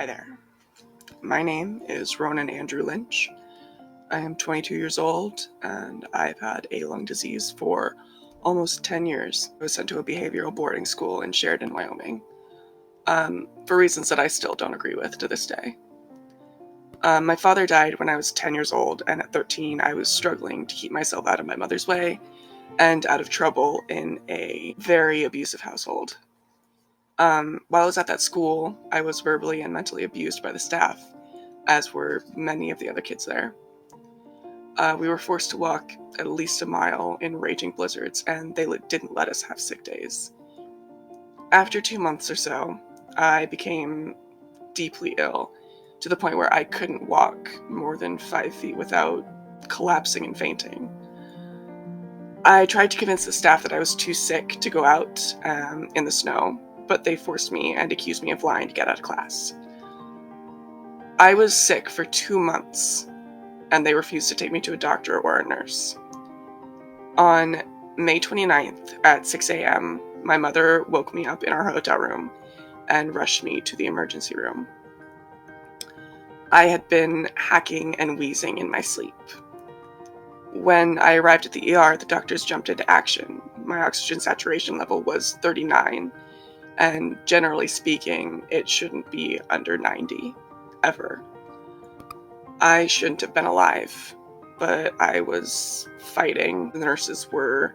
Hi there. My name is Ronan Andrew Lynch. I am 22 years old and I've had a lung disease for almost 10 years. I was sent to a behavioral boarding school in Sheridan, Wyoming, for reasons that I still don't agree with to this day. My father died when I was 10 years old, and at 13 I was struggling to keep myself out of my mother's way and out of trouble in a very abusive household. While I was at that school, I was verbally and mentally abused by the staff, as were many of the other kids there. We were forced to walk at least a mile in raging blizzards, and they didn't let us have sick days. After 2 months or so, I became deeply ill, to the point where I couldn't walk more than 5 feet without collapsing and fainting. I tried to convince the staff that I was too sick to go out in the snow, but they forced me and accused me of lying to get out of class. I was sick for 2 months, and they refused to take me to a doctor or a nurse. On May 29th at 6 a.m., my mother woke me up in our hotel room and rushed me to the emergency room. I had been hacking and wheezing in my sleep. When I arrived at the ER, the doctors jumped into action. My oxygen saturation level was 39, and generally speaking, it shouldn't be under 90, ever. I shouldn't have been alive, but I was fighting. The nurses were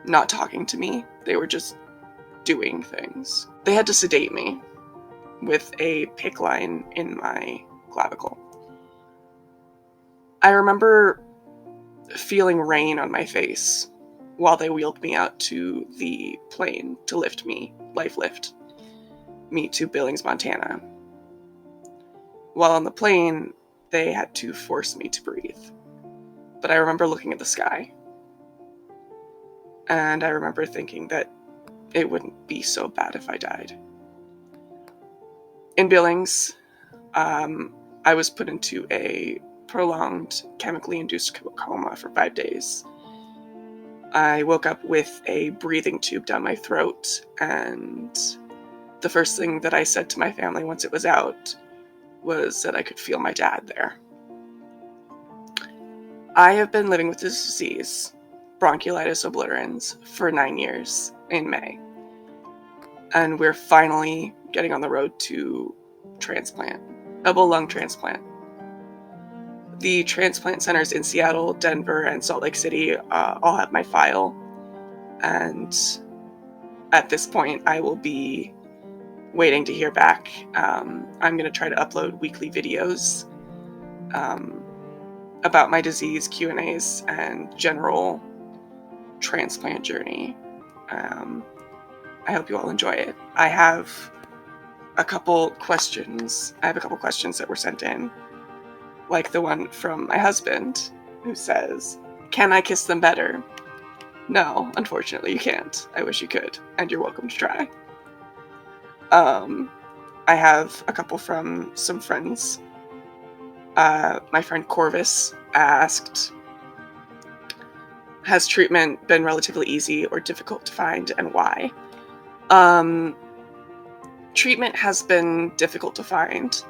not talking to me. They were just doing things. They had to sedate me with a PICC line in my clavicle. I remember feeling rain on my face while they wheeled me out to the plane to lift me to Billings, Montana. While on the plane, they had to force me to breathe. But I remember looking at the sky, and I remember thinking that it wouldn't be so bad if I died. In Billings, I was put into a prolonged chemically induced coma for 5 days. I woke up with a breathing tube down my throat, and the first thing that I said to my family once it was out was that I could feel my dad there. I have been living with this disease, bronchiolitis obliterans, for 9 years in May, and we're finally getting on the road to transplant, double lung transplant. The transplant centers in Seattle, Denver, and Salt Lake City all have my file, and at this point I will be waiting to hear back. I'm going to try to upload weekly videos about my disease, Q&As, and general transplant journey. I hope you all enjoy it. I have a couple questions that were sent in, like the one from my husband, who says, "Can I kiss them better?" No, unfortunately you can't. I wish you could, and you're welcome to try. I have a couple from some friends. My friend Corvus asked, "Has treatment been relatively easy or difficult to find, and why?" Treatment has been difficult to find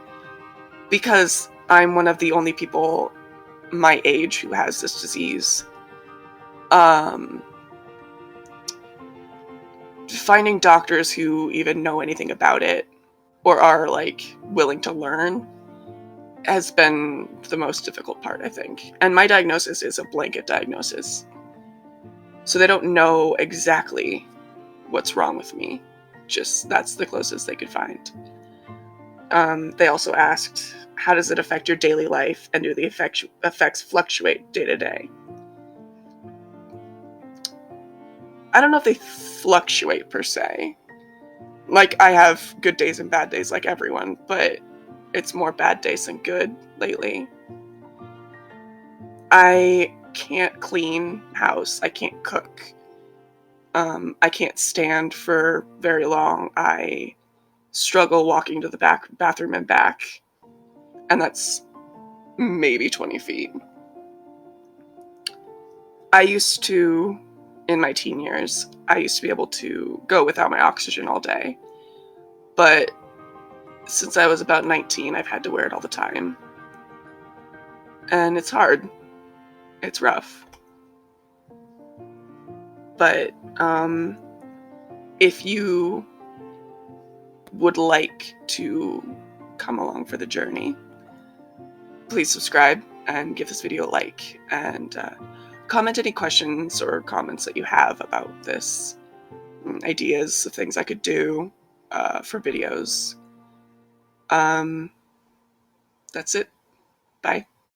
because I'm one of the only people my age who has this disease. Finding doctors who even know anything about it or are willing to learn has been the most difficult part, I think. And my diagnosis is a blanket diagnosis, so they don't know exactly what's wrong with me. Just that's the closest they could find. They also asked, how does it affect your daily life, and do the effects fluctuate day to day? I don't know if they fluctuate per se. I have good days and bad days like everyone, but it's more bad days than good lately. I can't clean house. I can't cook. I can't stand for very long. I struggle walking to the bathroom and back, and that's maybe 20 feet. In my teen years, I used to be able to go without my oxygen all day, but Since I was about 19, I've had to wear it all the time. And it's hard. It's rough. But if you would like to come along for the journey, please subscribe and give this video a like, and comment any questions or comments that you have about this, ideas of things I could do for videos. That's it. Bye.